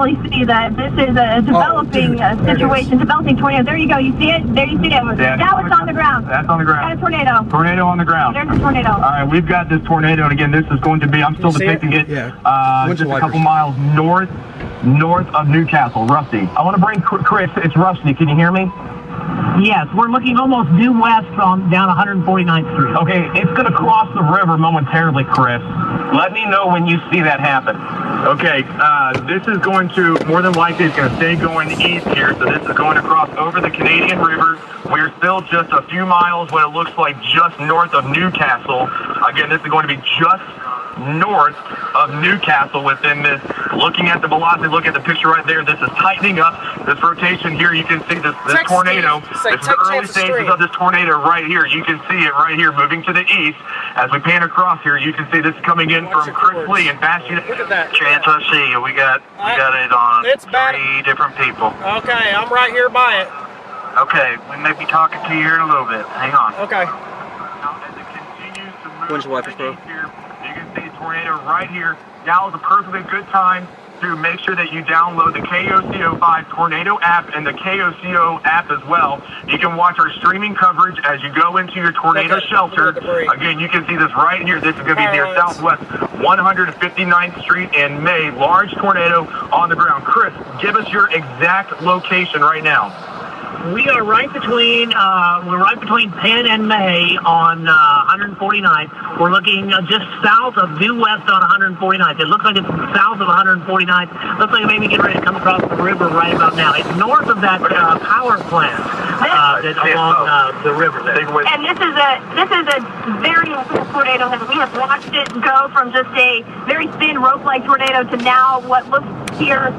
definitely see that this is a developing situation, developing tornado. There you go. You see it? There you see it. Yeah, Now it's on the ground. That's on the ground. Got a tornado. Tornado on the ground. There's a tornado. All right, we've got this tornado, and again, this is going to be, I'm still depicting it, just a couple miles north of Newcastle. Rusty. I want to bring Chris. It's Rusty. Can you hear me? Yes, we're looking almost due west from down 149th Street. Okay, it's going to cross the river momentarily, Chris. Let me know when you see that happen. Okay, this is going to, more than likely, it's going to stay going east here, so this is going to cross over the Canadian River. We're still just a few miles, what it looks like, just north of Newcastle. Again, this is going to be just north of Newcastle within this. Looking at the velocity, look at the picture right there. This is tightening up. This rotation here, you can see this tornado. This is the early stages of this tornado right here. You can see it right here moving to the east. As we pan across here, you can see this coming in from Chris Lee and Fast Unit. Look at that. Chance, I see you. We got it on three different people. Okay, I'm right here by it. Okay, we may be talking to you here in a little bit. Hang on. Okay. Now, as it continues to move Windshield wipers, bro. here, you can see a tornado right here. Now is a perfectly good time to make sure that you download the KOCO5 Tornado app and the KOCO app as well. You can watch our streaming coverage as you go into your tornado shelter. Again, you can see this right here. This is going to be near Southwest 159th Street in May. Large tornado on the ground. Chris, give us your exact location right now. We are right between Penn and May on 149th. We're looking just south of due west on 149th. It looks like it's south of 149th. Looks like it may be getting ready to come across the river right about now. It's north of that power plant that's along the river there. And this is a very important tornado. We have watched it go from just a very thin rope-like tornado to now what looks here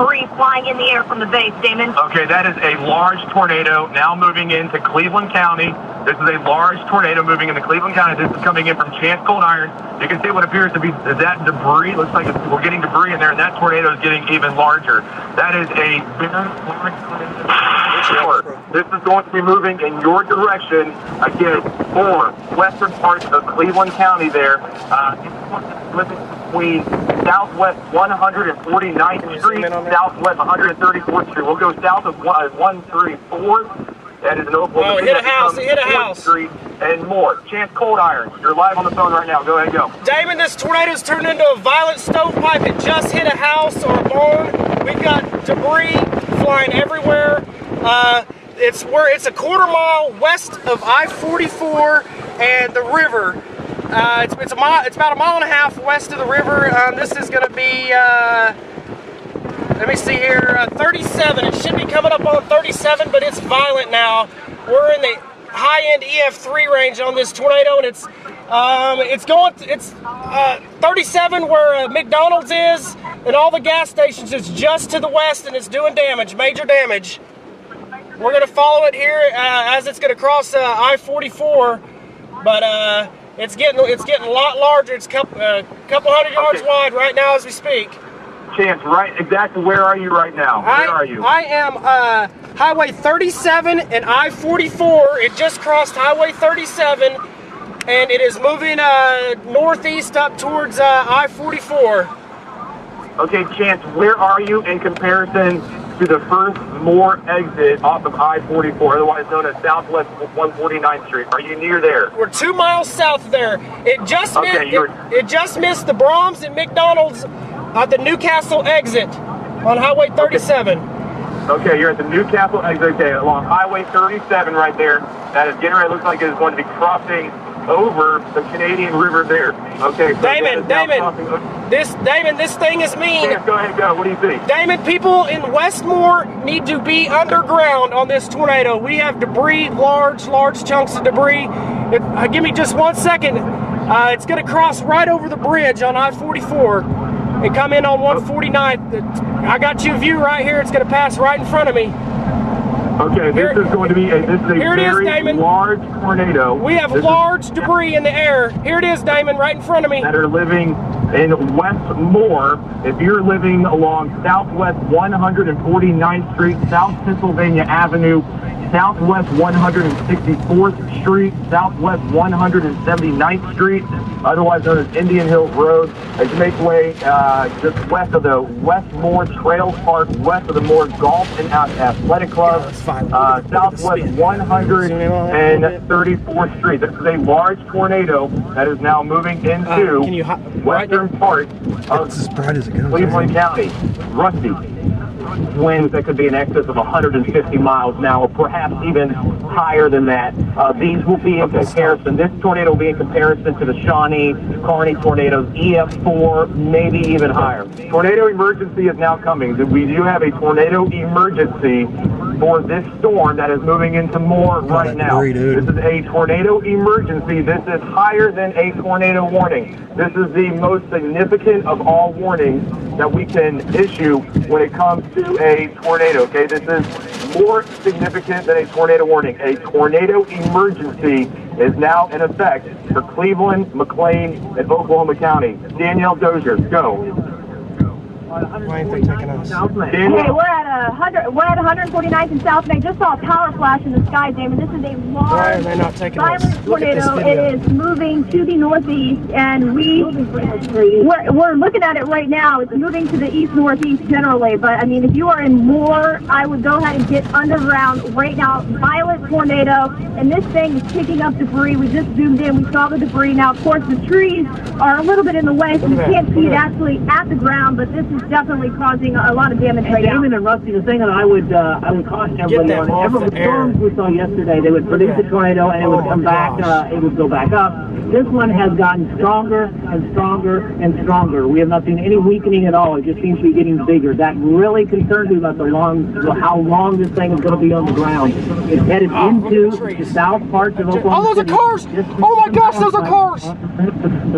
debris flying in the air from the base. Damon. Okay, that is a large tornado now moving into Cleveland County. This is a large tornado moving into Cleveland County. This is coming in from Chance Cold Iron. You can see what appears to be that debris. Looks like we're getting debris in there, and that tornado is getting even larger. That is a very large tornado. This is going to be moving in your direction, again, for western parts of Cleveland County there. Between Southwest 149th Street, Southwest 134th Street. We'll go south of 134th. That is an Oklahoma. Oh, hit a house, hit a house. Street and more. Chance Cold Iron. You're live on the phone right now. Go ahead and go. Damon, this tornado's turned into a violent stovepipe. It just hit a house or a barn. We've got debris flying everywhere. It's a quarter mile west of I-44 and the river. It's about a mile and a half west of the river. This is going to be, let me see here, 37. It should be coming up on 37, but it's violent now. We're in the high-end EF3 range on this tornado, and it's 37 where McDonald's is, and all the gas stations is just to the west, and it's doing damage, major damage. We're going to follow it here as it's going to cross I-44, but it's getting a lot larger. It's a couple hundred yards wide right now as we speak. Chance, right? Exactly. Where are you right now? Where are you? I am Highway 37 and I-44. It just crossed Highway 37, and it is moving northeast up towards I-44. Okay, Chance, where are you in comparison to the first Moore exit off of I-44, otherwise known as Southwest 149th Street? Are you near there? We're 2 miles south of there. It just missed the Brahms and McDonald's at the Newcastle exit on Highway 37. Okay, you're at the Newcastle exit. Okay, along Highway 37 right there. That is getting ready. It looks like it's going to be crossing over the Canadian River there. Okay. So Damon, this thing is mean. Go ahead, go. What do you think? Damon, people in Westmore need to be underground on this tornado. We have debris, large chunks of debris. Give me just 1 second. It's going to cross right over the bridge on I-44 and come in on 149th. I got you a view right here. It's going to pass right in front of me. Okay, this is going to be a very large tornado. We have large debris in the air. Here it is, Damon, right in front of me. That are living in Westmore. If you're living along Southwest 149th Street, South Pennsylvania Avenue, Southwest 164th Street, Southwest 179th Street, otherwise known as Indian Hills Road, as you make way just west of the Westmore Trails Park, west of the Moore Golf and Athletic Club, Southwest 134th Street. This is a large tornado that is now moving into western part of Cleveland County. Rusty. Winds that could be in excess of 150 miles an hour, perhaps even higher than that. These will be in comparison. This tornado will be in comparison to the Shawnee, Kearney tornadoes, EF4, maybe even higher. Tornado emergency is now coming. We do have a tornado emergency for this storm that is moving into Moore right now. This is a tornado emergency. This is higher than a tornado warning. This is the most significant of all warnings that we can issue when it comes to a tornado, okay? This is more significant than a tornado warning. A tornado emergency is now in effect for Cleveland, McLean, and Oklahoma County. Danielle Dozier, go. Why ain't they taking us? Hey, we're at 149th and South Main. Just saw a power flash in the sky, Damon. This is a large, violent tornado. It is moving to the northeast, and we're looking at it right now. It's moving to the east-northeast generally, but I mean, if you are in Moore, I would go ahead and get underground right now. Violent tornado, and this thing is picking up debris. We just zoomed in. We saw the debris. Now, of course, the trees are a little bit in the way, so you can't see it actually at the ground, but this is definitely causing a lot of damage right now. Damon and Rusty, the thing that I would caution everybody on, every storms we saw yesterday, they would predict a tornado and it would come back, it would go back up. This one has gotten stronger and stronger and stronger. We have not seen any weakening at all. It just seems to be getting bigger. That really concerns me about how long this thing is going to be on the ground. It's headed into the south parts of Oklahoma Oh, those are cars! Oh my gosh, those are cars! So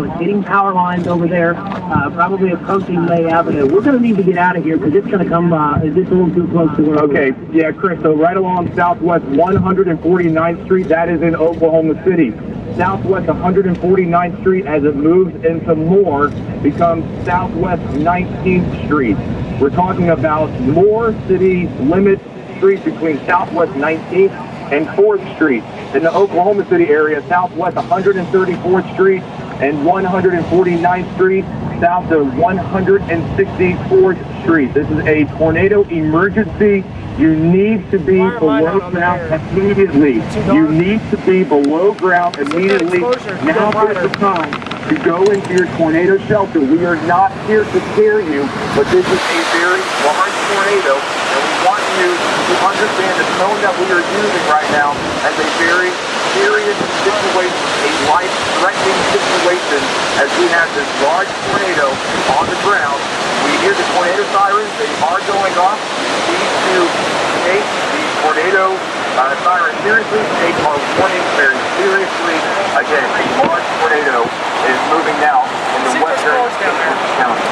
it's hitting power lines over there, probably approaching May Avenue. We're going to need to get out of here because it's going to come, it's a little too close to where Okay, yeah, Chris, so right along Southwest 149th Street, that is in Oklahoma City. Southwest 149th Street, as it moves into Moore, becomes Southwest 19th Street. We're talking about Moore City limit street between Southwest 19th and 4th Street. In the Oklahoma City area, Southwest 134th Street and 149th Street, south of 164th Street. This is a tornado emergency. You need to be below ground immediately. You need to be below ground immediately. Now is the time to go into your tornado shelter. We are not here to scare you, but this is a very large tornado, and we want you to understand the tone that we are using right now as a very serious situation, a life-threatening situation, as we have this large tornado on the ground. We hear the tornado sirens. They are going off. We need to take the tornado siren seriously, take our warning very seriously. Again, a large tornado is moving now in the western county.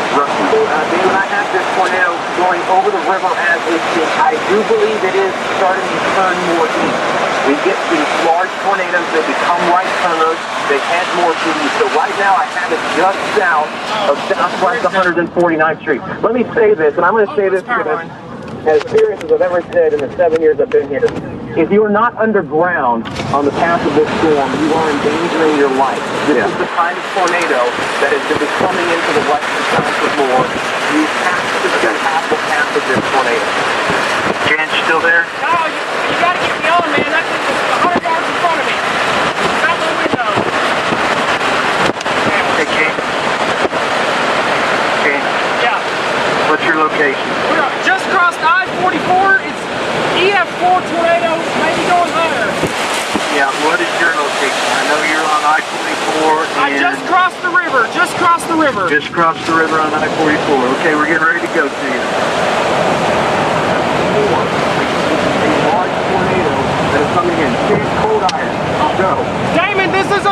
David, I have this tornado going over the river as we speak. I do believe it is starting to turn more east. We get these large tornadoes that become right turns. They head more east. So right now I have it just south of Southwest 149th Street. Let me say this, and I'm going to say this because as serious as I've ever said in the 7 years I've been here, if you are not underground on the path of this storm, you are endangering your life. This is the kind of tornado that is going to be coming into the western south of Moore. You have to get half the path of this tornado. Jan, still there? No, you got to get me on, man. That's 100 yards in front of me. Out the window. Hey, Jan. Jan. Yeah. What's your location? We're just crossed I-44. It's EF4 tornado, maybe going higher. Yeah, what is your location? I know you're on I-44. I just crossed the river. Just crossed the river. Just crossed the river on I-44. Okay, we're getting ready to go to you. A large tornado that is coming in. Change cold iron. Go. Damon, this is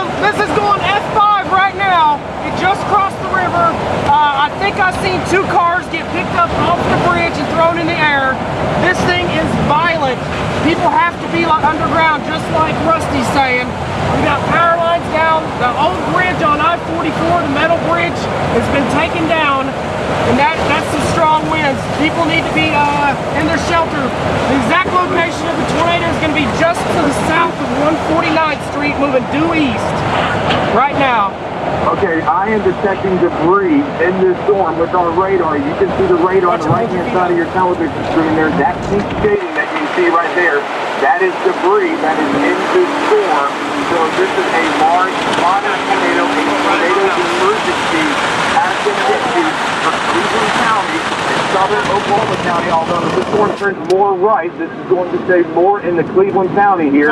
going F5 right now. It just crossed the river. I think I've seen 2 cars get picked up off the bridge and thrown in the air. This thing is violent. People have to be underground, just like Rusty's saying. We got power lines down. The old bridge on I-44, the metal bridge, has been taken down, and that's some strong winds. People need to be in their shelter. The exact location of the tornado is going to be just to the south of 149th Street, moving due east right now. Okay, I am detecting debris in this storm with our radar. You can see the radar on the right-hand side of your television screen there. That pink shading that you can see right there, that is debris that is in this storm. So this is a large, moderate tornado. A tornado emergency has been issued for Cleveland County and southern Oklahoma County. Although if this storm turns more right, this is going to stay more in the Cleveland County here.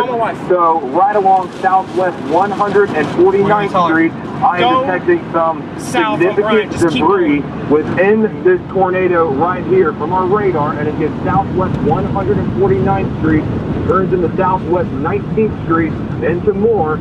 So right along southwest 149th Street, I am detecting some significant debris within this tornado right here from our radar, and it gets southwest 149th Street, turns into southwest 19th Street, into more,